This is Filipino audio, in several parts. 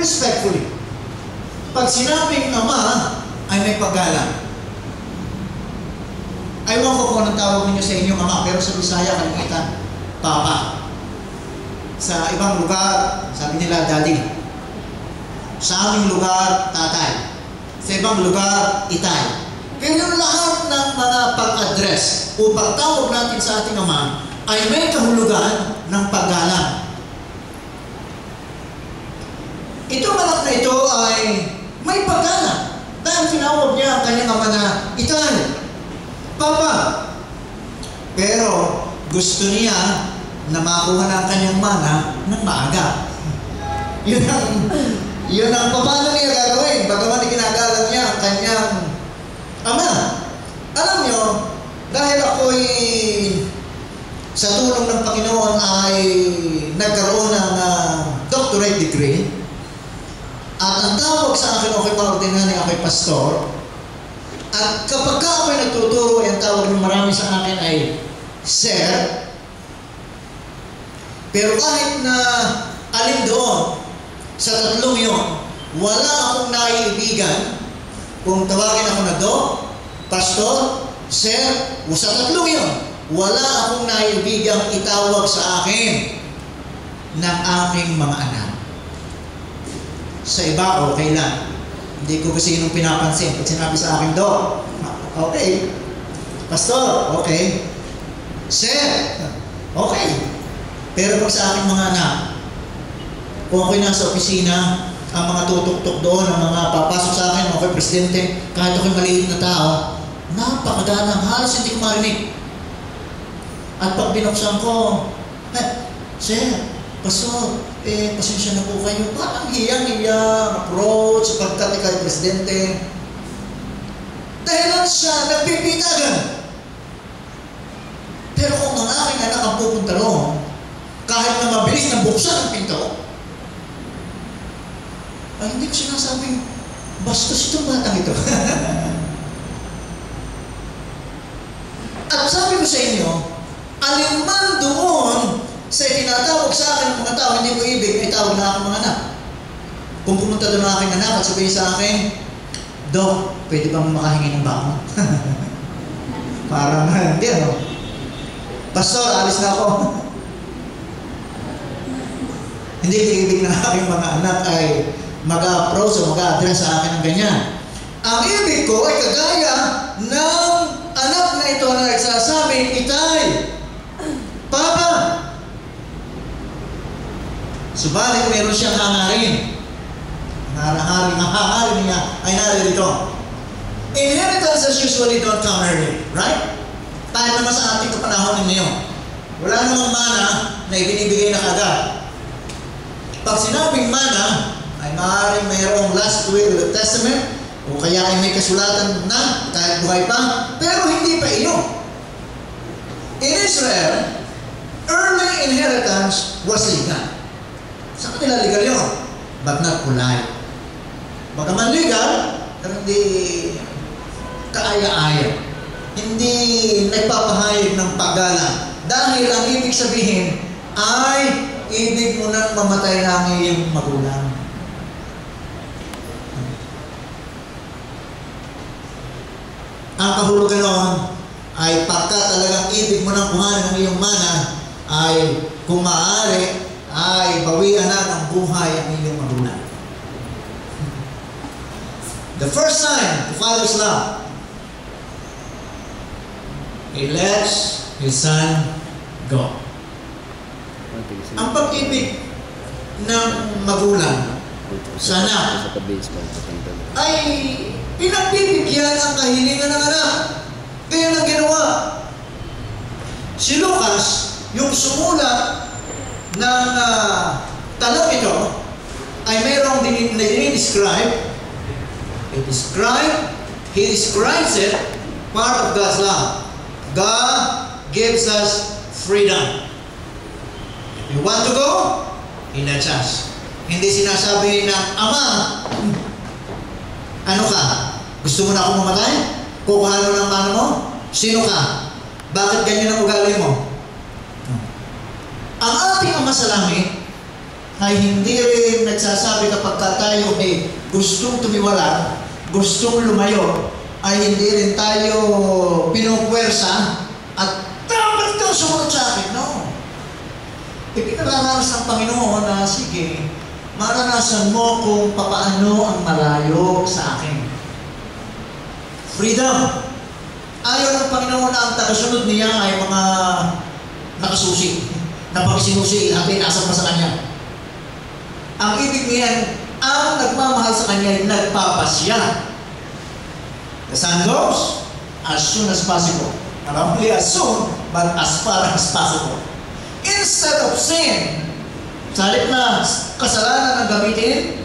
respectfully. Pag sinabing ama, ay may paggalang. Aywan ko kung anong tawag ninyo sa inyong ama, pero sa Bisaya, kalimitan, papa. Sa ibang lugar, sabi nila, daddy. Sa aming lugar, tatay. Sa ibang lugar, itay. Pero yung lahat ng mga pag-address o pagtawag natin sa ating ama ay may kahulugan ng paggalang. Itong anak na ito ay may paggalang dahil tinawag niya ang kanyang ama na itay, papa. Pero gusto niya na makuha na ang kanyang mana ng maaga. Yun ang paano niya gagawin. Bagaman ginagalang niya ang kanyang ama. Alam niyo, dahil ako'y sa tulong ng Panginoon ay nagkaroon ng doctorate degree, at ang tawag sa akin, ako'y paordinary, ako'y pastor, at kapag ka ako'y nagtuturo, ang tawag ng marami sa akin ay sir. Pero kahit na alin doon sa tatlong yun, wala akong naiibigan kung tawagin ako na do, pastor, sir, o sa tatlong yun, wala akong naiibigang itawag sa akin ng aking mga anak. Sa iba, okay lang. Hindi ko kasi sinong pinapansin. Pag sinabi sa akin, do, okay. Pastor, okay. Sir, okay. Pero pag sa aking mga anak, kung ako'y nasa opisina, ang mga tutok-tok doon, ang mga papasok sa akin, ako'y presidente, kahit ako'y maliit na tao, napakagalang, halos hindi ko marinig. At pag binuksan ko, sir, pastor, pasensya na po kayo. Parang hiyang-hiyang approach pagkat ikay presidente. Dahilan siya, nagpipitagan. Pero kung ang aking anak ang pupunta roon, kahit na mabilis na buksan ang pinto, ay hindi ko sinasabing, bastos itong batang ito. At sabi ko sa inyo, alinman doon sa tinatawag sa akin ng mga tao, hindi ko ibig, ay tawag na aking mga anak. Kung pumunta doon ang aking anak at sabihin sa akin, Dok, pwede bang makahingi ng bako? Parang, hindi ano. Pastor, alis na ako. Hindi ko ibig na aking mga anak ay mag-approach o mag-address sa akin ng ganyan. Ang ibig ko ay kagaya ng anak na ito na nagsasabi, itay, papa. Subalit meron siyang hangarin. Ang hangarin niya ay narito. Inheritances usually don't come early, right? Tayo naman sa ating kapanahon ngayon. Wala namang mana na ibinibigay na kagad. Pag sinabing mana, ay maaaring mayroong last will of the testament, o kaya ay may kasulatan na kahit buhay pa, pero hindi pa iyo. In Israel, early inheritance was legal. Sa kanila legal yun, but not polite. Bagaman legal, pero hindi kaaya-aya. Hindi nagpapahayag ng paggalang. Dahil ang ibig sabihin ay ibig mo nang mamatay na ang iyong magulang. Ang kahulugan noon ay pagka talagang ibig mo nang kuhanin ang iyong mana, ay kung maaari, ay bawian na ng buhay ang iyong magulang. The first sign of Father's love, He lets His Son go. Ang pag-ibig ng magulang sa anak ay pinagbibigyan ang kahilingan ng anak. Kaya nang ginawa. Si Lucas, yung sumulat ng talang ito, ay mayroong dinidescribe. He describes it, part of God's love. God gives us freedom. If you want to go, He lets us. Hindi sinasabi ng ama, ano ka? Gusto mo na akong mamatay? Kukuha mo ng mano mo? Sino ka? Bakit ganyan ang ugali mo? Ang ating Ama sa langit ay hindi rin nagsasabi kapag tayo ay gustong tumiwala, gustong lumayo, ay hindi rin tayo pinupwersa at dapat kang sumunod sa akin. No. Ipinararanas ng Panginoon na, sige, maranasan mo kung papaano ang malayo sa akin. Freedom. Ayaw ng Panginoon na ang tagasunod niya ay mga nakasusi. Na pag sinusi, lahat ay nasa pa sa Kanya. Ang ibig niyan, ang nagmamahal sa Kanya ay nagpapasya. The son goes as soon as possible. Not only as soon, but as far as possible. Instead of sin, sa halip na kasalanan ang gamitin,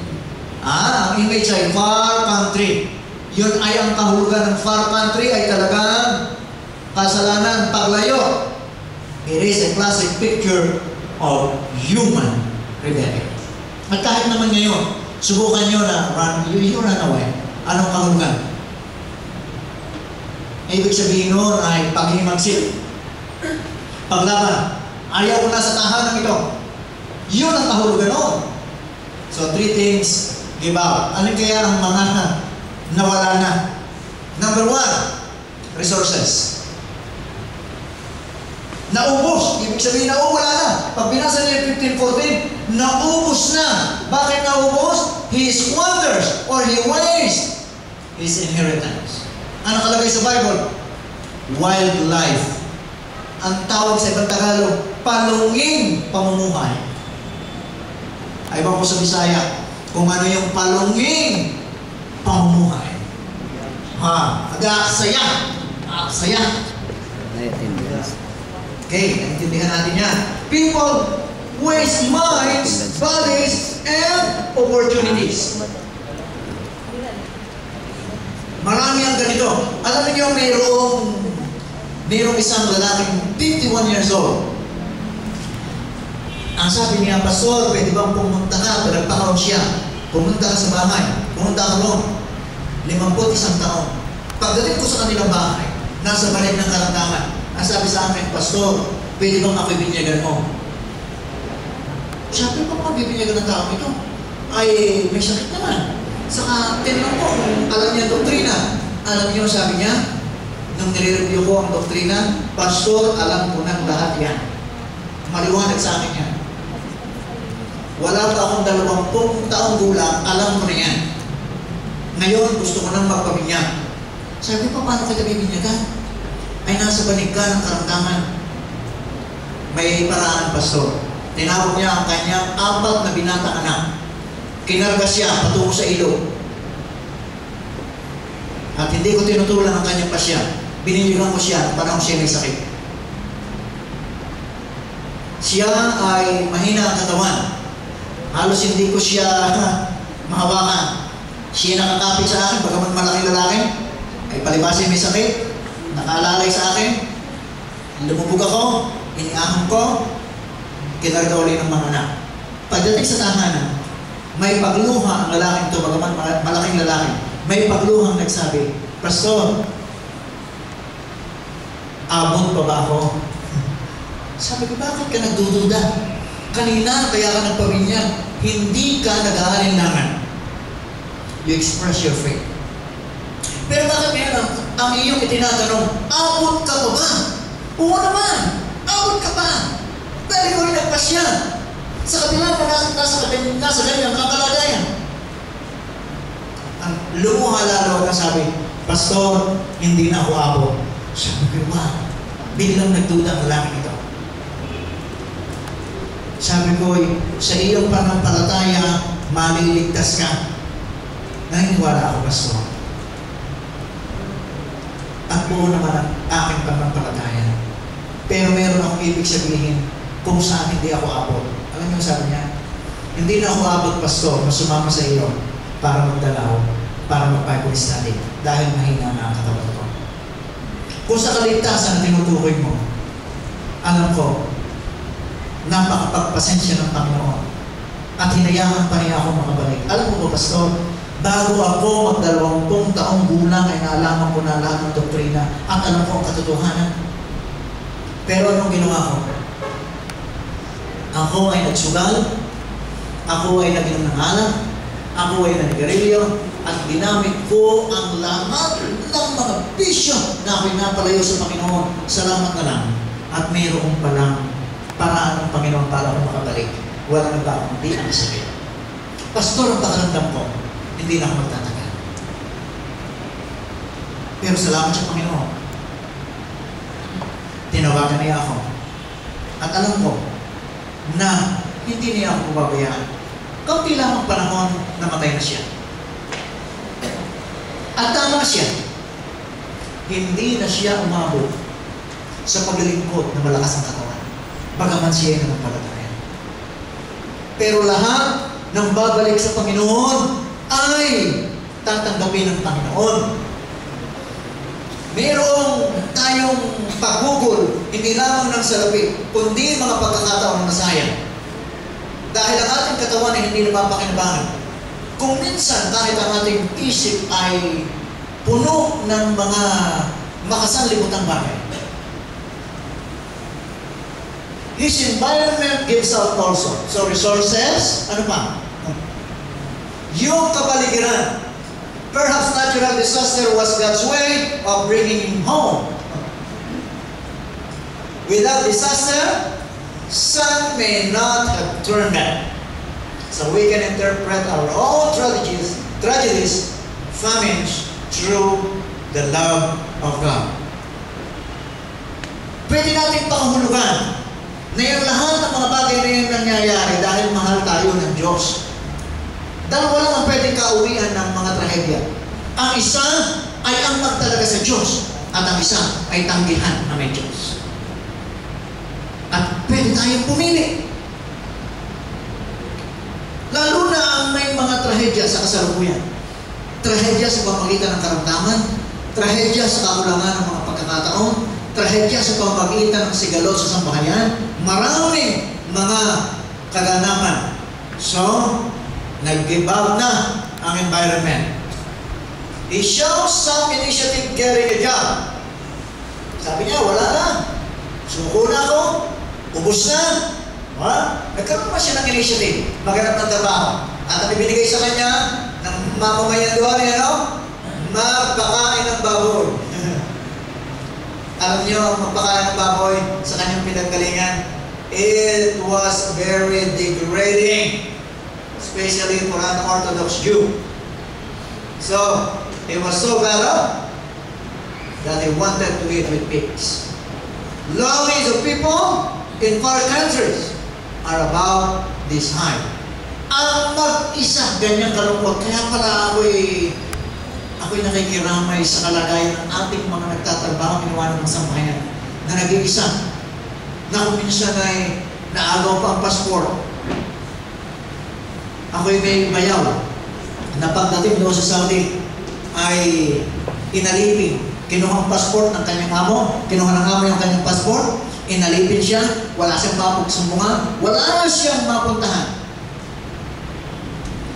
ang image ay far country. Yun ay ang kahulugan ng far country ay talagang kasalanan, paglayo. It is a classic picture of human rebellion. At kahit naman ngayon, subukan nyo na you run away. Anong kahulugan? Ibig sabihin nun ay paghimagsil. Paglaban. Ayaw ko na sa tahanan ito. Yun ang kahulugan nun. So, 3 things, give out. Alin kaya ang mga nawala na? Number 1, resources. Naubos. Ibig sabihin, wala na. Pag binasa niya 15:14, naubos na. Bakit naubos? He squanders or he wastes his inheritance. Ano nakalagay sa Bible? Wildlife. Ang tawag sa ibang Tagalog, palunging pamumuhay. Ay ba po sa Bisaya, kung ano yung palunging pamumuhay. Nag-aaksaya. Aaksaya. Okay, naintindihan natin yan. People waste minds, bodies, and opportunities. Marami ang ganito. Alam niyo, mayroong isang lalaking 51 years old. Ang sabi niya, Pastor, pwede bang pumunta ka? Pinagpakaw siya. Pumunta ka sa bahay. Pumunta ka roon. 51 taon. Pagdating ko sa kanilang bahay, nasa balik ng karamdaman, ang sabi sa akin, Pastor, pwede bang ako ibinyagan mo? Sabi ko, mabibinyagan ng tao ito. Ay, may sakit naman. Saka, tinanong ko kung alam niya doktrina. Alam niyo, sabi niya, nung nire-review ko ang doktrina, Pastor, alam ko ng lahat yan. Maliwanag sa akin yan. Wala pa akong 20 taong gulang, alam ko na yan. Ngayon, gusto ko nang magpabinyag. Sabi ko, paano kita bibinyagan? Ay nasa banig ka ng karamdaman. May paraan, Pastor. Tinawag niya ang kanyang 4 na binatang anak. Kinarga siya patungo sa ilog. At hindi ko tinutulan ang kanyang pasya. Biniligan ko siya parang siya may sakit. Siya ay mahina ang katawan. Halos hindi ko siya mahawakan. Siya nakakapit sa akin, bagaman malaking lalaki, ay palibasin may sakit, nakaalalay sa akin, lumubog ako, iniahon ko, kinarga uli ng mga anak. Pagdating sa tahanan, may pagluha ang lalaking ito, bagaman malaking lalaki, may pagluhang nagsabi, Pastor, abot pa ba ako? Sabi ko, bakit ka nagdududa? Kanina, kaya ka nagpabinyag, hindi ka nag-aalinlangan. You express your faith. Pero bakit ngayon ang iyong itinatanong, abot ka pa ba? Oo naman, abot ka pa. Dahil ko rin nagpasya. Sa kabila na nasa ganyang kakalagayan. Ang lumuha lalo ka sabi, Pastor, hindi na ako abot. Sabi ko, wow, biglang nagduda ang lalaki ito. Sabi ko, sa iyong panampalataya, maliligtas ka. Naniniwala ako, Pastor. At buo naman ang aking panampalataya. Pero meron akong ibig sabihin kung saan hindi ako abot. Alam niyo sabi niya? Hindi na ako abot, Pastor, na sumama sa iyo para magdalaw, para mag-Bible study. Dahil mahina na ang katawan ko. Kung sa kaligtasan na tinutukoy mo, alam ko, napakapagpasensya ng Panginoon at hinayahan pa niya ako makabalik. Alam mo ba, Pastor, bago ako mag-20 taong gulang ay naalaman ko na lahat ng doktrina at alam ko ang katotohanan. Pero anong ginawa ko? Ako ay nagsugal, Ako ay naginom ng alak, ako ay nanigarilyo, at ginamit ko ang lahat ng mga bisyo na ako'y napalayo sa Panginoon. Salamat na lang. At mayroon palang paraan ng Panginoon para ako makabalik. Wala na ba akong di ang sakit? Pastor, ang pakaramdam ko, hindi na ako magtatagal. Pero salamat sa Panginoon. Tinawagan niya ako. At alam ko na hindi niya ako pababayaan. Kaunti lang ang panahon, namatay na siya. At tama siya. Hindi na siya umabot sa paglilingkod na malakas ang katawan. Bagaman siya ay nanampalataya. Pero lahat ng babalik sa Panginoon ay tatanggapin ng Panginoon. Mayroong tayong pagugol, hindi lamang ng salapi, kundi mga pagkakataon na masaya. Dahil ang ating katawan ay hindi napapakinabangan. Kung minsan, kahit ang ating isip ay puno ng mga makasanlibutang bagay. His environment gives out also. So resources, ano pa? Yung kapaligiran. Perhaps natural disaster was God's way of bringing him home. Without disaster, sun may not have turned back. So we can interpret our own tragedies, famines, through the love of God. Pwede natin pakahulugan na yung lahat ng mga bagay na yung nangyayari dahil mahal tayo ng Diyos. Dalawa lang ang pwedeng kauwian ng mga trahedya. Ang isa ay ang magtalaga sa Diyos at ang isa ay tanggihan na may Diyos. At pwede tayong pumili. Lalo na ang may mga trahedya sa kasalukuyan. Trahedya sa pamagitan ng karamdaman, trahedya sa kakulangan ng mga pagkakataon, trahedya sa pamagitan ng sigalot sa sambahayan, maraming mga kaganapan. So, nag-give up na ang environment. He shows some initiative getting a job. Sabi niya, wala na. Suko na ako. Ubus na. Nagkaroon pa siya ng initiative. Maghanap ng trabaho. At ang ibinigay sa kanya ng mamamayan doon, magpakain ng baboy. Alam niyo, ang magpakain ng baboy sa kanyang pinanggalingan, it was very degrading. Especially for an Orthodox Jew. So, it was so bad that he wanted to eat with pigs. Longings of people in far countries are about this high. Ang mag-isa, ganyan kalungkot. Kaya pala ako'y nakikiramay sa kalagayan ng ating mga nagtatrabaho, iniwanan ng sambahayan, na nag-iisa, na kung minsan ay naagaw pa ang passport. Ako'y may bayaw na pagdating doon sa Saudi ay inalipin. Kinuha ang passport ng kanyang amo, kinuha ng amo yung kanyang passport, inalipin siya, wala siyang mapagsumbungan, wala siyang mapuntahan.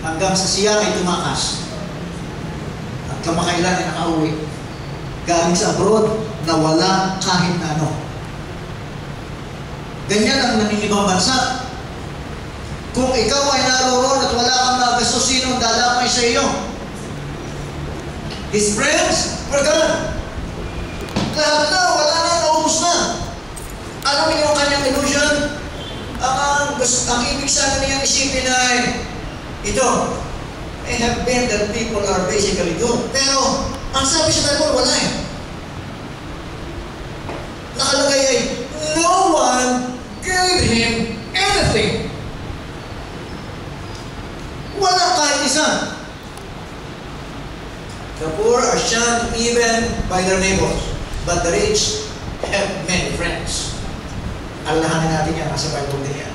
Hanggang sa siya ay tumakas. At kamakailan ay nakauwi. Galing sa abroad na wala kahit na ano. Ganyan ang naningibang bansa. Kung ikaw ay naroon at wala kang magasto, sino ang dadamay sa iyo? His friends were gone. Lahat na, wala na, naubos na. Alam niyo ang kanyang illusion? Ang ibig sana niyang isipin ay, ito, I have been that people are basically good. Pero, ang sabi sa Bible, wala eh. Nakalagay ay, no one gave him anything. Wala kahit isa. The poor are shunned even by their neighbors, but the rich have many friends. Alahanin natin yan, nasa Bible din yan.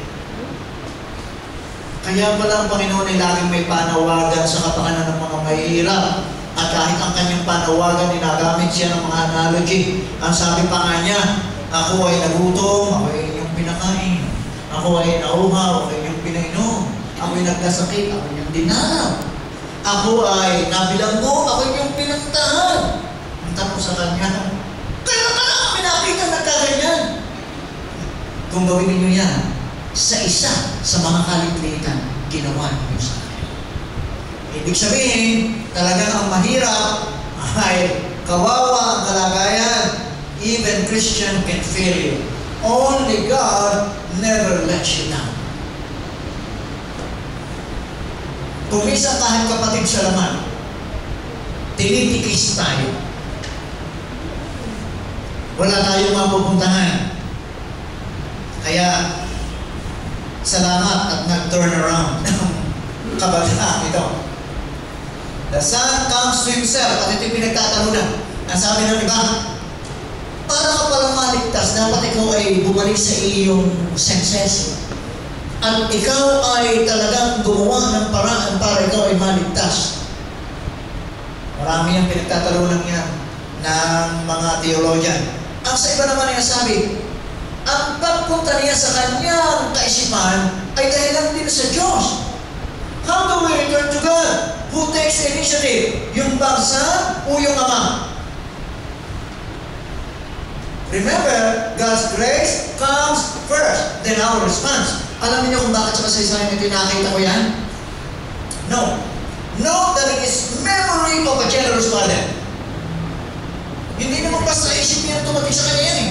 Kaya pala ang Panginoon ay laging may panawagan sa kapakanan ng mga mahihirap. At kahit ang kanyang panawagan, ninagamit siya ng mga analogy. Ang sabi pa nga niya, ako ay nagutom, ako ay inyong pinakain. Ako ay nauhaw, ako ay inyong pinainom. Ako ay nagkasakit, ako ay inyong dinalaw. Ako ay nabilanggo, ako ay inyong pinuntahan. Ang tanong sa kanya, kaya ka lang pinakita na kaganyan. Kung gawin ninyo yan, sa isa sa mga kaliglitan, ginawa niyo sa akin. Ibig sabihin, talagang ang mahirap ay kawawa ang kalagayan. Even Christian can fail you. Only God never lets you down. Kung minsan kahit kapatid sa laman, tinitikis tayo. Wala tayong mapupuntahan. Kaya, salamat at nag-turn around. Kabala ito. The son comes to himself. At ito yung pinagtatalunan. Ang sabi ng iba, para ka palang maligtas, dapat ikaw ay bumalik sa iyong senses. At ikaw ay talagang gumawa ng paraan para ikaw ay maligtas. Marami ang pinagtatalunan yan ng mga theologian. Ang sa iba naman ay sabi, ang pagpunta niya sa kanyang kaisipan ay dahilan din sa Diyos. How do we return to God? Who takes the initiative? Yung bangsa o yung Ama? Remember, God's grace comes first, then our response. Alam niyo kung bakit sa kasaysayan ito nakita ko yan? No. Note that it is memory of a generous father. Hindi naman basta isip niya tumating sa kanya yan eh.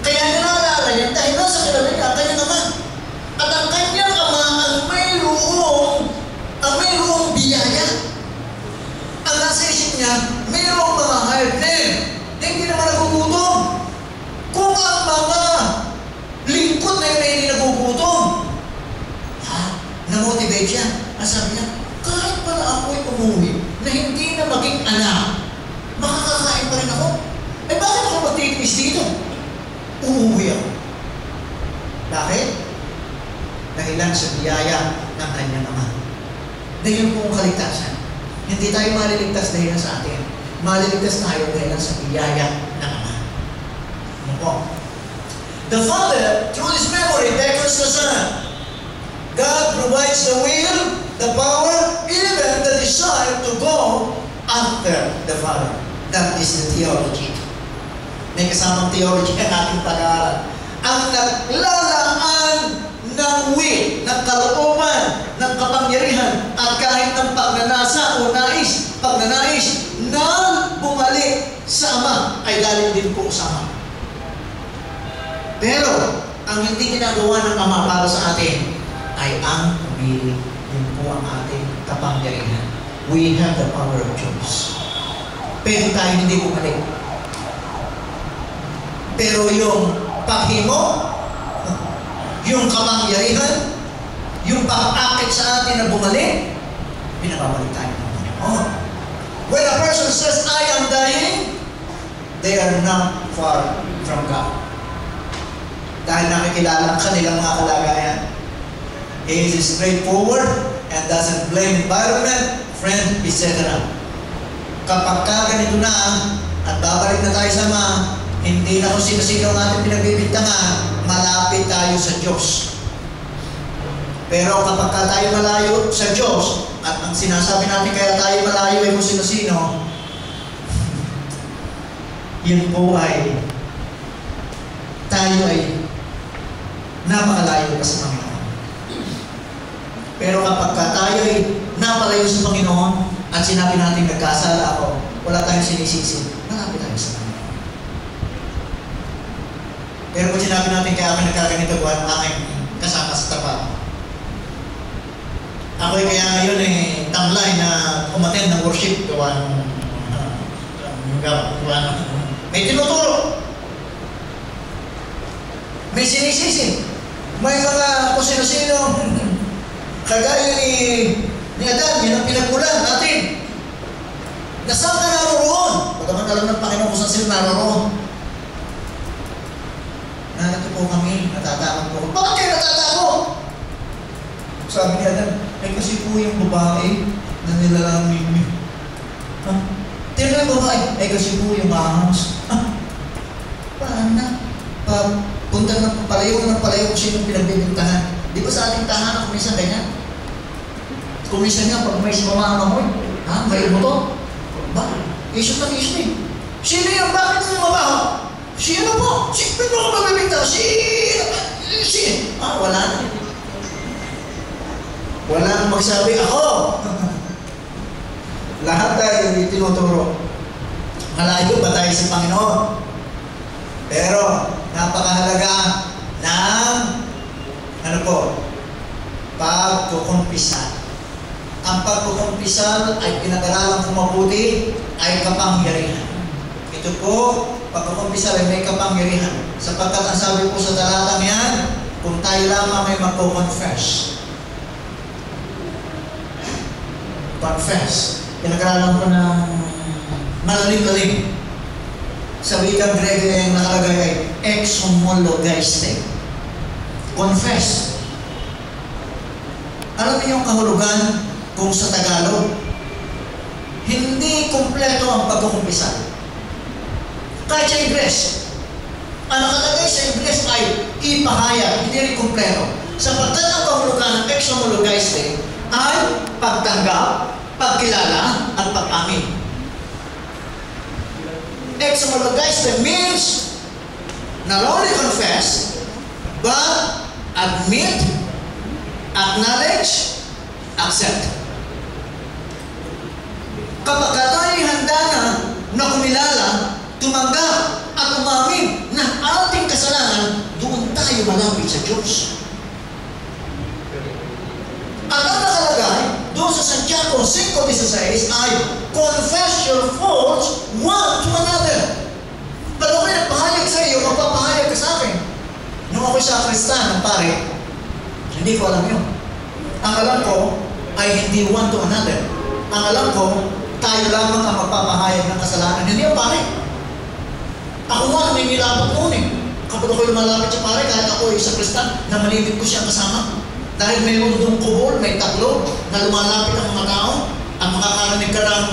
Kaya nalala yan dahil nasa kilala niya ang kanyang ama. At ang kanyang ama ang mayroong biyaya. Ang nasa isip niya, mayroong mga hired men na hindi naman nagugutom. Kung ang mga lingkod na yun ay hindi nagugutom, na-motivate siya. Ang sabi niya, kahit pala ako'y umuwi na hindi na maging anak, makakakain pa rin ako. Eh bakit ako magtitiis dito? Umuwi ako. Bakit? Dahilan sa biyaya ng kanyang ama. Dahil po ang kaligtasan. Hindi tayo maliligtas dahil sa atin. Maliligtas tayo dahil sa biyaya ng ama. Ano po? The Father, through His memory, beckons the Son. God provides the will, the power, even the desire to go after the Father. That is the theology. May kasamang theology ang ating pag-aaral. Ang naglalaan ng will, ng kalooban, ng kapangyarihan, at kahit ng pagnanasa o pagnanais na bumalik sa Ama ay galing din po sa Ama. Pero, ang hindi ginagawa ng Ama para sa atin ay ang pumili. Yun po ang ating kapangyarihan. We have the power of choice. Pero tayo hindi bumalik. Pero yung paghimo, yung kapangyarihan, yung pag-akit sa atin na bumalik, pinababalik tayo ng Panginoon. When a person says, I am dying, they are not far from God. Dahil nakikilala ang kanilang mga kalagayan. He is straightforward and doesn't blame environment, friend, etc. Kapag ganito na at babalik na tayo sa Ama, hindi na kung sino-sino ang ating pinagbibintangan, malapit tayo sa Diyos. Pero kapag tayo malayo sa Diyos, at ang sinasabi natin kaya tayo malayo ay kung sino-sino, yun po ay tayo ay napakalayo pa sa Panginoon. Pero kapag tayo ay napalayo sa Panginoon at sinabi natin nagkasala ako, wala tayong sinisisi, malapit tayo sa Panginoon. Pero kung sinabi natin kaya kami nagkaganito ko ang aking kasama sa trabaho, ako ay kaya ngayon tamlay na umattend ng worship gawa ng may tinuturo, may sinisisi, may mga kung sino-sino kagaya ni Adan, yan ang pinagmulan natin. Nasaan ka naroon? Pagkaman alam ng Panginoon kung saan sila naroon. Narito po kami, natatakot po. Bakit kayo natatakot? Sabi ni Adan, kasi po yung babae na nilalang ninyo. Tira yung babae, kasi po yung ahas. Paano na? Punta ng palayo kung sino pinagbibintahan. Di ba sa ating tahanan kung minsan ganyan? Kung minsan nga, pag may sumama mo, may motor. Ba? Isip na isip eh. Sino yung bakit mo mabaho? Sino po? Sino ko mabibintahan? Wala na. Walang magsabi, ako! Lahat tayo hindi tinuturo. Malayo ba tayo sa Panginoon? Pero, napakahalaga ng, pagkukumpisal. Ang pagkukumpisal ay pinag-aralan kung mabuti ay kapangyarihan. Ito po, pagkukumpisal ay may kapangyarihan. Sapagkat ang sabi po sa talatang yan, kung tayo lamang ay magkukonfess. Confess. Pinag-aralan ko ng malalim-lalim. Sa wikang Grego yung nakalagay ay exhomologeiste. Confess. Alam niyo yung kahulugan kung sa Tagalog, hindi kumpleto ang pagkukumpisal. Kahit sa Ingles, ang nakalagay sa Ingles ay ipahayag, hindi rin kumpleto. Sapagkat ang kahulugan ng exhomologeiste ay pagtanggap, pagkilala, at pag-amin. Exhomologeiste means not only confess, but admit, acknowledge, accept. Kapag tayo handa na kumilala, tumanggap, at umamin na ating kasalanan, doon tayo malapit sa Diyos. At ang nakalagay, doon sa Santiago 5:16 ay, confess your faults one to another. Pag ako'y nagpahayag sa iyo, magpapahayag ka sa akin. Nung ako'y sakristan ng pare, hindi ko alam yun. Ang alam ko ay hindi one to another. Ang alam ko, tayo lamang ang magpapahayag ng kasalanan. Hindi ang pare. Ako nga, may nilapot noon eh. Kapag ako'y lumalapit sa pare, kahit ako'y sakristan, na malibig ko siyang kasama. Dahil may undong kubol, may taklo, na lumalapit ang mga tao, at makakarinig ka ng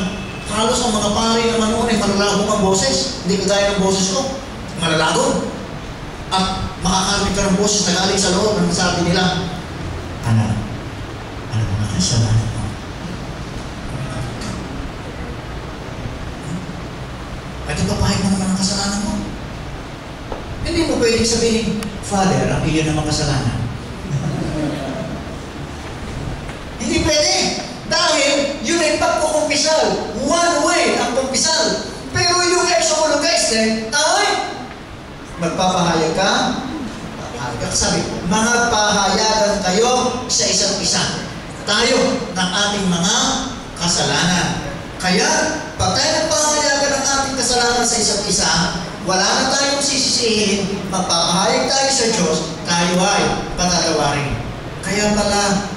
halos ang mga pare naman noon ay malalagong ang boses. Hindi kagaya ng boses ko. Malalagong. At makakarinig ka ng boses na galing sa loob, na sabi nila, ano mga kasalanan mo? At ipapahid mo naman ang kasalanan mo. Hindi mo pwedeng sabihin, Father, ang iyon naman kasalanan. Hindi pwede. Dahil yun ay pagkukumpisal. One way ang kumpisal. Pero yung exhomologeiste ay magpapahayag ka. Sabi, mga pahayagan kayo sa isa't isa. Tayo ng ating mga kasalanan. Kaya, pag tayo nagpahayagan ng ating kasalanan sa isa't isa, wala na tayong sisisihin, magpapahayag tayo sa Diyos, tayo ay patatawarin. Kaya pala,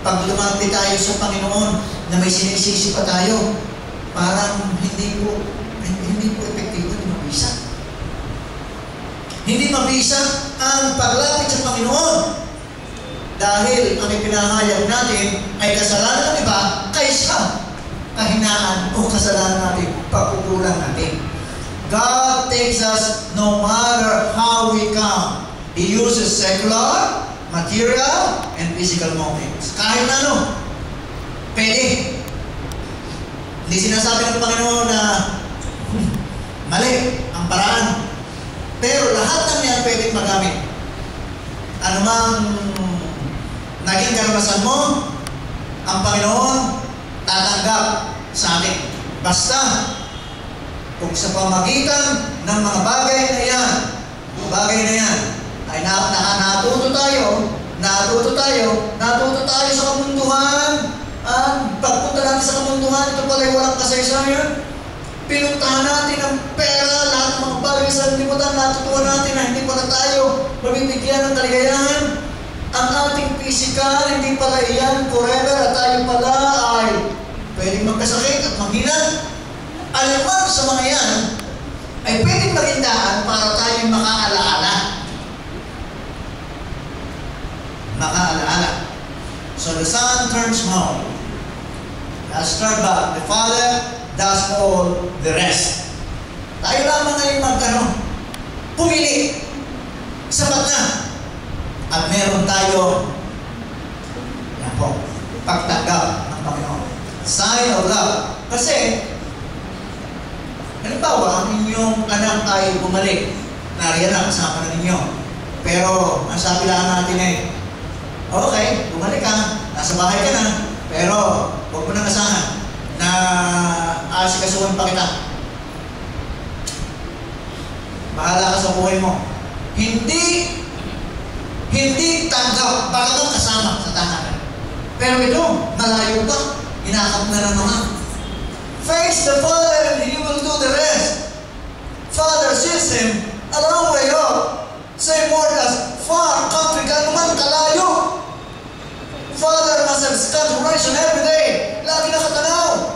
pag lumapit tayo sa Panginoon na may sinisisi pa tayo, parang hindi po epektibo, hindi mabisa. Hindi mabisa ang paglapit sa Panginoon dahil ang ipinahayag natin ay kasalanan ng iba kaysa kahinaan o kasalanan natin, pagkukulang natin. God takes us no matter how we come. He uses secular, material, and physical moments. Kahit na ano, pwede. Hindi sinasabi ng Panginoon na mali ang paraan. Pero lahat ng yan pwedeng magamit. Ano mang naging karanasan mo, ang Panginoon tatanggap sa atin. Basta, kung sa pamagitan ng mga bagay na yan, ay natuto tayo sa kamunduhan. Pagpunta natin sa kamunduhan, ito pala ay walang kasaysayan. Pinuntahan natin ang pera, lahat ng mga bagay sa limutan, natutuwa natin na hindi pala tayo mabibigyan ng kaligayahan. Ang ating physical, hindi pala iyan forever, at tayo pala ay pwedeng magkasakit at maghina. Alam sa mga yan, ay pwedeng magindaan para tayo makaalaala. So the son turns home. Let's turn back. The father does all the rest. Tayo lamang ngayon pumili. Sapat na. At meron tayo pagtanggap ng Panginoon. Sign of love. Kasi, halimbawa, ang inyong anak ay bumalik. Nariyan na kasama na ninyo. Pero, ang sabi lang natin Okay, bumalik ka, nasa bahay ka na, pero huwag mo nang asahan na asikasuhan pa kita. Bahala ka sa buhay mo. Hindi tanggap, baka kang kasama sa tahanan. Pero ito, malayo ka, inakap na ng mga. Face the Father and He will do the rest. Father sees him a long way off. Same word as far, country, kanuman, kalayo. Father must have consideration every day. Lagi nakatanaw.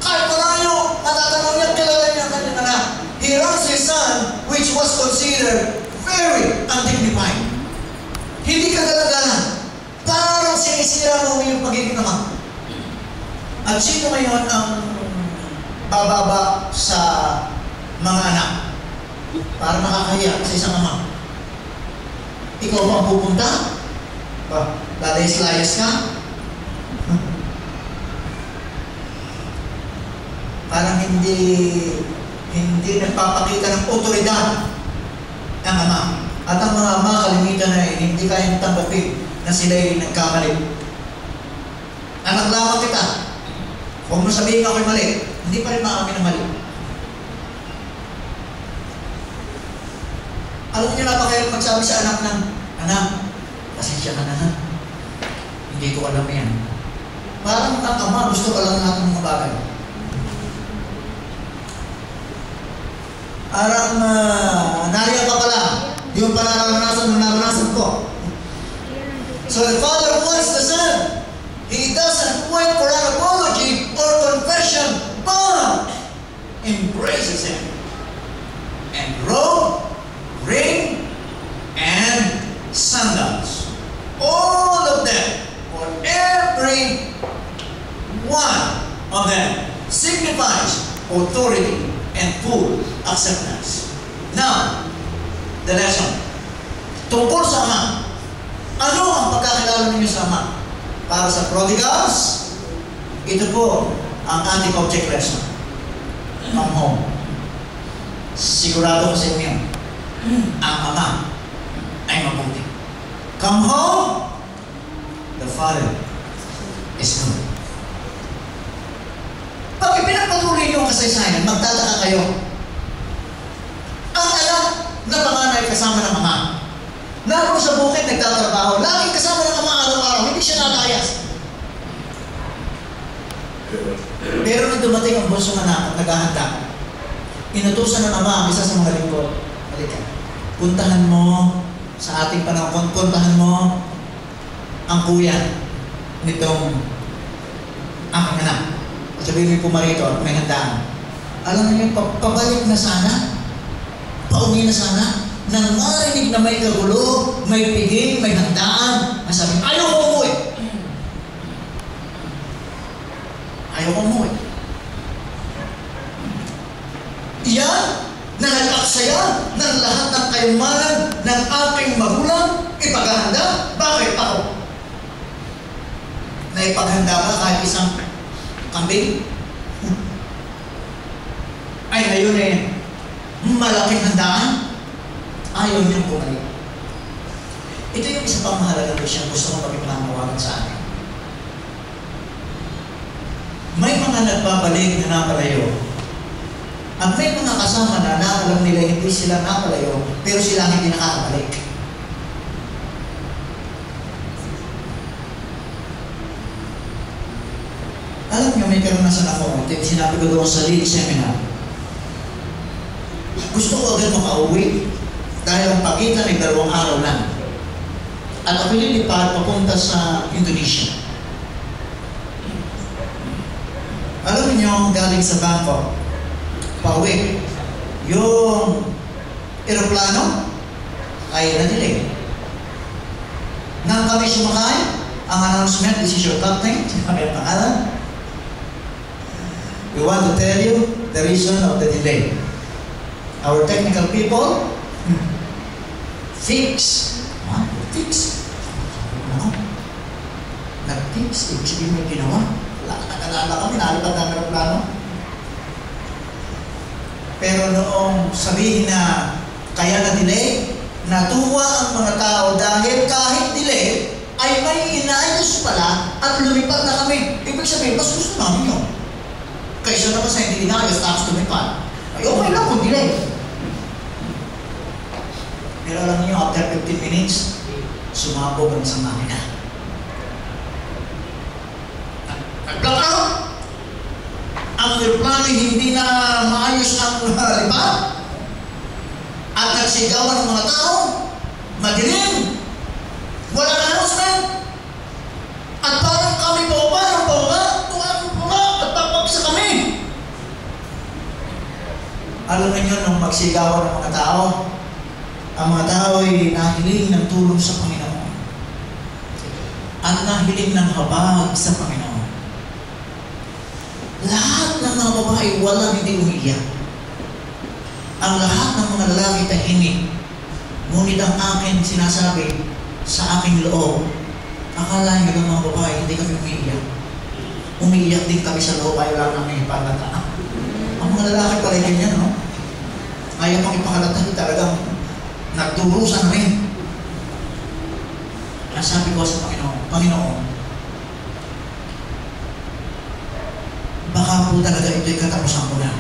Kahit malayo, matatanaw niya, kilala niya kanyang anak. He runs his son, which was considered very undignified. Hindi ka galagalan. Parang sinisira mo yung pagiging ama. At sino ngayon ang bababa sa mga anak para makakahiya sa isang ama? Ikaw ba ang pupunta? Lalayas-layas ka? Parang hindi nagpapakita ng otoridad ang ama. At ang mga ama kalimitan na hindi kayang tanggapin na sila'y nagkamali. Anak lamang kita. Huwag mo sabihin ako'y mali. Hindi pa rin maamin na mali. Alam niyo, napakahirap magsabi sa anak ng, anak, pasensya ka na ha. Hindi ko alam yan. Parang ang ama, gusto ko alam natin mga bagay. Parang nariyan ka pala. Yung naranasan ko. So the father wants the son. He doesn't wait for an apology or confession, but embraces him. And robe, ring, and sandals. All of them, or every one of them, signifies authority and full acceptance. Now, the lesson. Tungkol sa ama. Ano ang pagkakilala ninyo sa ama? Para sa prodigals, ito po ang ating object lesson. Come home. Sigurado ko sa inyo, ang ama ay mabuti. Come home, the Father is good. Pag ipinagpatuloy niyo ang kasaysayan, magtataka kayo. Ang anak na panganay kasama ng ama. Naroon sa bukid, nagtatrabaho. Laging kasama ng ama araw-araw. Hindi siya nalayas. Pero nung dumating ang bunsong anak at naghahanda, inutusan ng ama ang isa sa mga lingkod. Halika. Puntahan mo sa ating panahon, puntahan mo ang kuya nitong aking anak. Sabihin mo pumarito at may handaan. Alam niyo, pabalik na sana, pauwi na sana, nang marinig na may kagulo, may piging, may handaan, masabi, ayaw ko umuwi. Ayaw ko umuwi. Iyan na nag-aksaya ng lahat ng kayamanan ng aking magulang, ipaghahanda. Bakit ako? Naipaghanda ba kahit isang kambing? Ay, ngayon malaking handaan. Ayaw niyang bumalik. Ito yung isa pang mahalagang mission gusto kong pagpapanawagan sa akin. May mga nagbabalik na napalayo. At may mga kasama na alam nila hindi sila napalayo, pero sila hindi nakakabalik. Alam niyo, may karanasan ako. Sinabi ko doon sa lead seminar. Gusto ko agad makauwi dahil ang pagitan ay 2 araw lang. At ako lilipad papunta sa Indonesia. Alam niyo, galing sa Bangkok, pauwi, yung eroplano ay na-delay. Nang kami sumakay, ang announcement, this is your captain, kami ang pangalan. We want to tell you the reason of the delay. Our technical people fix. Fix? Ano? Nag-fix? Ibig sabihin may ginawa? Nakalala kami, nalipad namin ang plano. Pero noong sabihin na kaya na delay, natuwa ang mga tao dahil kahit delay, ay may inayos pala at lumipad na kami. Ibig sabihin, mas gusto namin yun. Kaysa naman sa hindi inayos, tapos lumipad. Ay, okay lang kung delay. Pero alam niyo, after 15 minutes, sumabog ang isang makina. Nag-blackout. Ang aeroplano hindi na maayos ang lipad. At nagsigawan ng mga tao. Madilim. Wala na announcement. At parang kami pababa, at papagsa kami. Alam niyo, nung magsigawan ng mga tao, ang mga tao ay nahiling ng tulong sa Panginoon. At nahiling ng habag sa Panginoon. Lahat ng mga babae walang hindi umiiyak. Ang lahat ng mga lalaki tahimik. Ngunit ang akin sinasabi sa aking loob, akala nyo ng mga babae, hindi kami umiiyak. Umiiyak din kami sa loob, ayaw lang namin ipalata. Ang mga lalaki pala ganyan, no? Ayaw pang ipakalata, talagang nagdurusan rin. Nasabi ko sa Panginoon, baka po talaga ito'y katapusan ko na.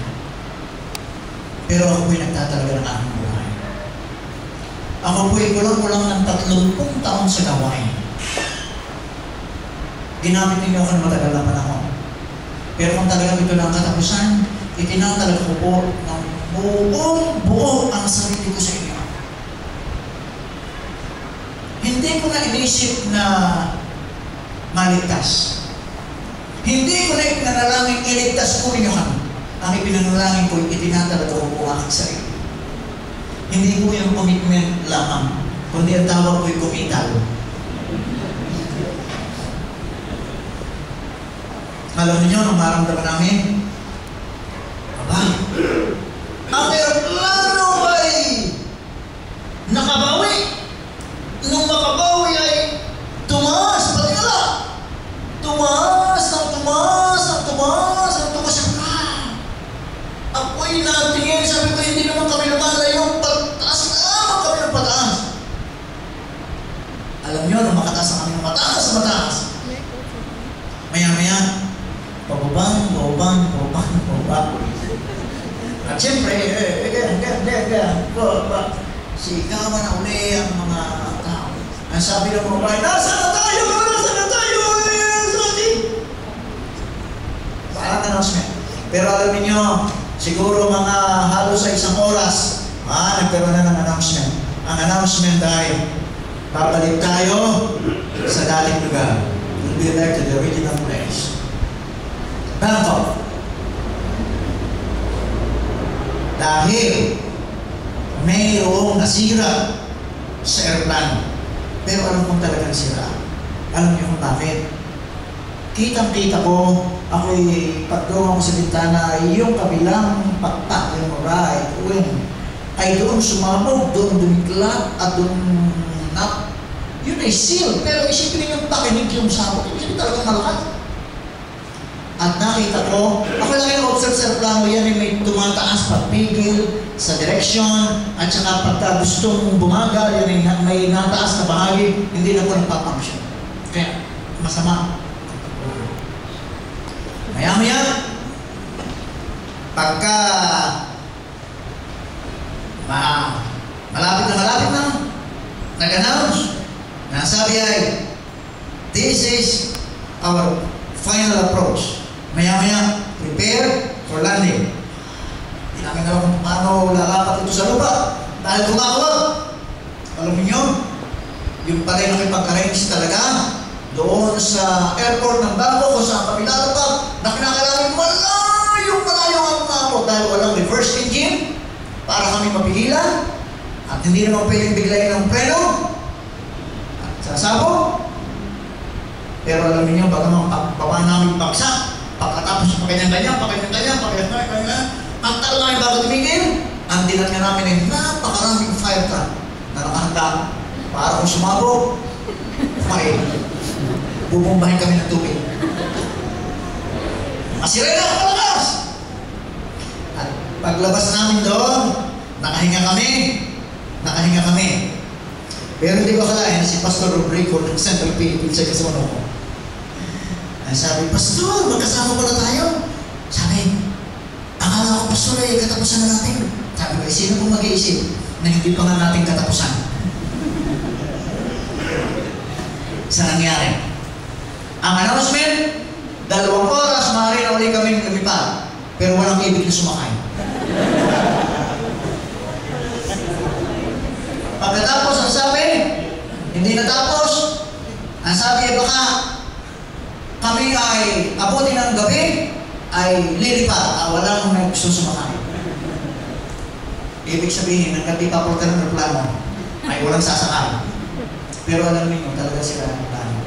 Pero ako po'y nagtatalaga ng aking buhay. Ako po'y kulang-kulang ng 30 taon sa gawain. Ginamit ninyo ako ng matagal na panahon. Pero kung talagang ito na ang katapusan, itinatalaga ko po ng buong-buo ang sarili ko sa inyo. Hindi ko na inisip na maligtas. Hindi ko na ipinanalangin iligtas ko ninyo kami. Ang ipinanalangin ko, itinatalaga ko po ang sarili. Hindi ko yung commitment lamang, kundi ang tawag ko'y committal. Alam niyo, nung maramdaman namin, ang aeroplano ay nakabawi. Nung makabawi ay tumaas, pati ala. Tumaas. Ako'y natingin, sabi ko, hindi naman kami lumalayo, pataas naman kami ng pataas. Alam niyo, nung makataas na kami ng mataas. Maya-maya, pababa. At siyempre, sigawan na uli ang mga tao. Ang sabi ng mga bahay, nasaan na tayo? Parang announcement. Pero alam niyo, siguro mga halos sa isang oras, nagkaroon na ng announcement. Ang announcement ay, babalik tayo sa dating lugar. We'll be back to the original place. Bangkok. Dahil mayroong nasira sa aeroplano. Pero alam kong talagang sira. Alam niyo kung bakit? Kitang-kita ko, ako'y paggawa ko sa bintana, yung kabilang pakpak, yung right wing, ay doon sumabog, doon dumiklat, at doon yun ay seal. Pero isipin yung pakinig yung sabog. Isipin talagang malakas. At nakita ko, ako lang yung observe sa plano yan, may tumataas pagpigil sa direksyon, at saka pagka gustong bumagal, yan ay may nataas na bahagi, hindi na po nagpapangsyon. Kaya, masama. Maya-maya, pagka malapit na, nag-announce, nasabi ay, this is our final approach. Maya-maya, prepare for landing. Hindi namin alam kung paano lalapat ito sa lupa. Dahil kumakawag. Alam niyo, yung pala yung nakipag-arrange talaga doon sa airport ng Bangkok o sa Kapilalo pa, na kinakailangan malayo ang umabot dahil walang reverse engine para kami mapigilan at hindi naman pwedeng biglayin ng preno at sasabog. Pero alam niyo, baka baba namin bagsak, pagkatapos pakanyan-ganyan, ang tagal namin bago tumigil, ang dinat nga namin ay napakaraming fire truck na nakahanda para kung sumabog, bubombahin kami ng tubig. Mga sirena, malakas! At paglabas namin doon, nakahinga kami. Pero hindi ko akalain na si Pastor Rodrigo ng Central Philippines ay kasama ko. Ay sabi, Pastor, magkasama pala tayo. Sabi, akala ko, Pastor, ay katapusan na natin. Sabi ko, sino pong mag-iisip na hindi pa nga natin katapusan? Sa nangyari, ang announcement, 2 oras, maaari na ulit kami lumipad. Pero walang ibig na sumakay. Pagkatapos, ang sabi, hindi natapos. Ang sabi, baka kami ay abutin ng gabi, ay lilipat, walang gusto sumakay. Ibig sabihin, hanggang di pa portal ng plano, ay walang sasakay. Pero alam niyo, talaga sila ng plano.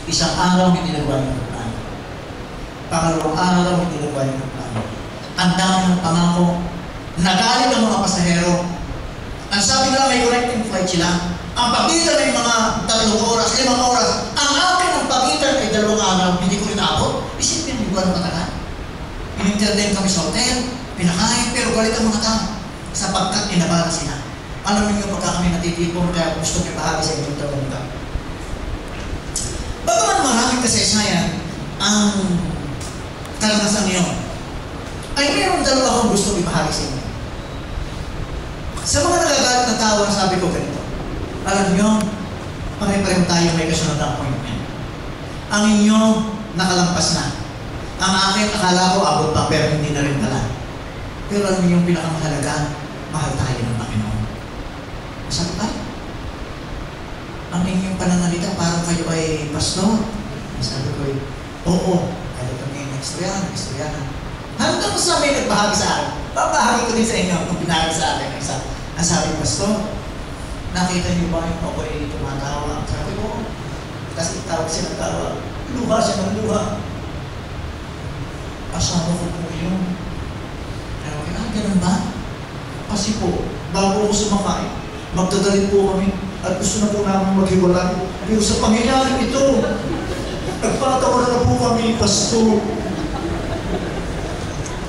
Isang araw, hindi nagawa yung plano. Pangalawang araw, hindi nagawa yung plano. Ang dami ng pangako, nagalit ang mga pasahero. Ang sabi nila, may connecting flight sila. Ang pagitan ay mga 3 oras, 5 oras. Ang akin ang pagitan ay 2 araw, hindi ko rin abot. Isipin, hindi ko alam matagal. Ininterden kami sa hotel, pinakain, pero galit ang mga tao. Sapagkat inabala sila. Alam niyo pagka kami natitipon, kaya gusto niyo bahagi sa inyong talong. Bagaman maraming kasaysayan ang karanasan niyo, ay mayroong 2 akong gusto ibahagi sa inyo. Sa mga nagagalit na tao, sabi ko ganito, alam niyo, pare-pareho tayo may kasunod na appointment. Ang inyo, nakalampas na. Ang akin, akala ko abot pa, pero hindi na rin pala. Pero alam niyo yung pinakamahalaga, mahal tayo ng Panginoon. Masarap tayo. Ang inyong pananalita, parang kayo ay pastor. Sabi ko, oo, kaya kami nagstoryahan. Hanggang sa may nagbahagi sa akin, babahagi ko din sa inyo kung pinahagi sa akin. Ang sabi, pastor, nakita niyo ba yung ako ay tumatawa? Sabi ko, kasi tawag siya ng tawa. Luha siya ng luha. Asawa ko po yun. Sabi ko, ganun ba? Kasi po, bago ako sumakay, magdadalit po kami at gusto na po namin maghiwalay. Pero sa pangyayari ito, nagpatawa na po kami, pastor.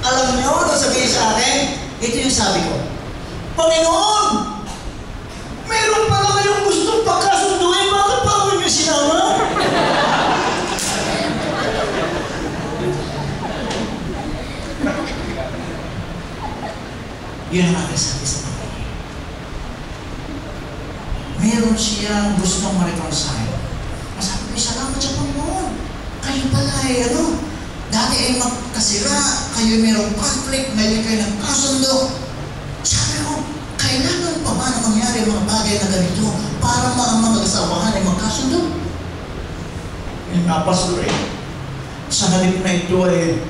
Alam niyo, nung sabihin sa akin, ito yung sabi ko, Panginoon, meron pala kayong gustong pagkasunduin, bakit pa ako niyo sinama? Yun ang aking sabi sa Panginoon. Meron siyang gustong ma-reconcile. Masabi ko, salamat sa Panginoon. Kayo pala ay dati ay magkasira, kayo mayroong conflict, ngayon kayo ng kasundo. Sabi ko, kailangan pa ba na mangyari mga bagay na ganito para mga mag-asawahan ay magkasundo? Yung napastor sa halip na ito ay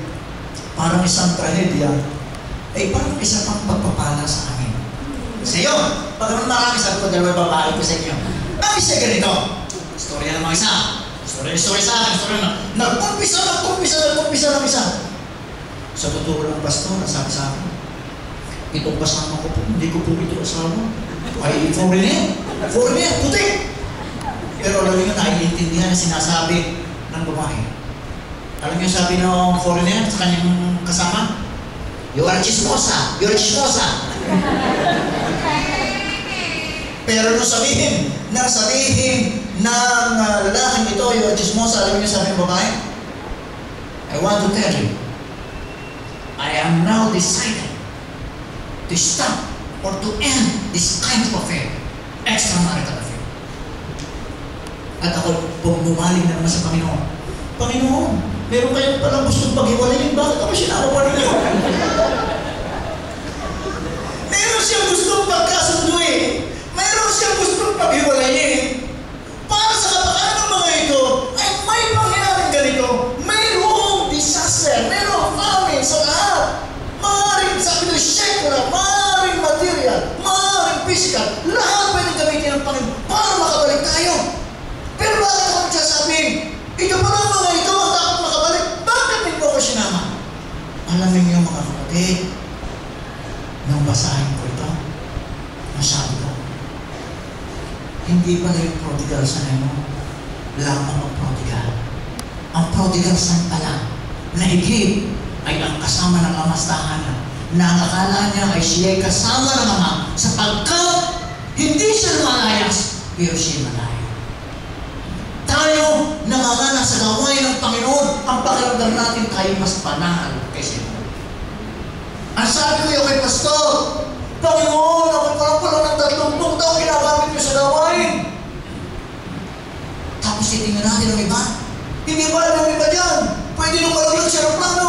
parang isang trahedya, ay parang isa pang pagpapala sa amin. Sa iyo, pagkaman marami, sabi ko, 2 babae ko sa inyo. Ang isa ganito, istorya ng mga isa. Story sa akin, story na. Nagkumpisa ng isa. Sa totoo lang, pastor, sabi sa akin, itong kasama ko po, hindi ko po ito asawa. Ay, foreigner, puti. Pero alam niyo, naiintindihan na sinasabi ng babae. Alam niyo, sabi ng foreigner sa kanyang kasama, you are chismosa. Pero nung sabihin ng lalaking ito, yung chismosa, alam niyo sabi ng babae, I want to tell you, I am now decided to stop or to end this kind of affair, extramarital affair. At ako, bumaling na naman sa Panginoon. Panginoon, meron kayong palang gustong paghiwalayin, bakit ako sinama pa ninyo? Meron siyang gustong pagkasunduin. Meron siyang gustong paghiwalayin. Para sa kapakanan ng mga ito, ay may pangyayaring ganito. Mayroong disaster, mayroong famine sa lahat. Maaaring, sabi ko, secular, maaaring material, maaaring physical, lahat pwedeng gamitin ng Panginoon para makabalik tayo. Pero bakit ako nagsasabihin, ito pa lang mga ito ang dapat makabalik, bakit hindi ko sinama? Alam niyo mga kapatid, nang basahin ko ito, nasabi ko, hindi pala yung prodigal sa nemo, lamang ang prodigal. Ang prodigal son pala, na higit ay ang kasama ng amastahan na ang akala niya ay siya'y kasama ng ama sapagkat Hindi siya lumalayas, pero siya malaya. Tayo nangangana sa gawain ng Panginoon, ang pakiramdam natin tayo mas panahal kaysa ito. Ang sabi ko yung kay Pastor, Panginoon, ako pala ng 30 taon ginagamit niyo sa gawain. Tapos titingnan natin ang iba. Hindi ba alam ang iba dyan? Pwede nung malaglag sa aeroplano.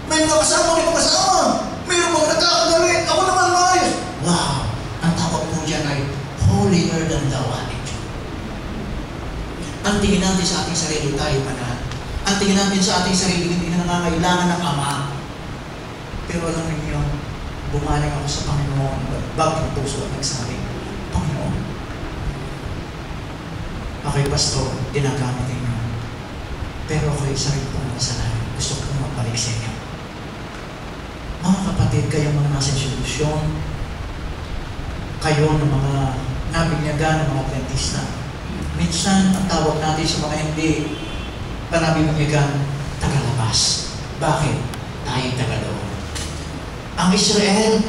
May mga kasama, may mga kasama. Mayroon mga nagkakadali. Ako naman maayos. Wow! Ang tawag po dyan ay holier than thou attitude. Ang tingin natin sa ating sarili tayo manahal. Ang tingin natin sa ating sarili hindi na nangangailangan ng Ama. Pero alam ninyo, bumaling ako sa Panginoon bagong puso at nagsabi, Panginoon, ako'y pastor, ginagamit ninyo. Pero ako'y isa rin pong kasalanan. Gusto kong magbalik sa inyo. Mga kapatid, kayong mga nasa institusyon, kayo ng mga nabinyagan ng mga Adventista. Minsan, ang tawag natin sa mga hindi panabinyagan, tagalabas. Bakit? Tayo tagaloob. Ang Israel,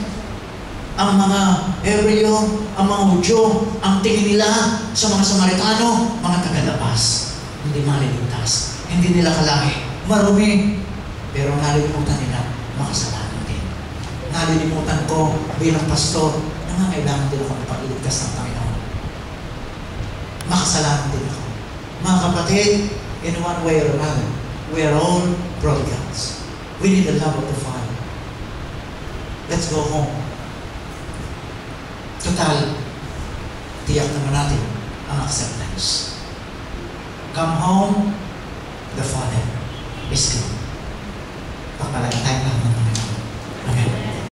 ang mga Hebreo, ang mga Hudyo, ang tingin nila sa mga Samaritano, mga tagalabas. Hindi maliligtas. Hindi nila kalahi. Marumi. Pero nalilimutan nila, makasalanan din. Nalilimutan ko bilang pastor, nangangailangan din ako ng pagliligtas ng Panginoon. Makasalanan din ako. Mga kapatid, in one way or another, we are all prodigals. We need the love of the Father. Let's go home. Total, tiyak naman natin ang acceptance. Come home, the Father is good. Pagpalagay tayo lang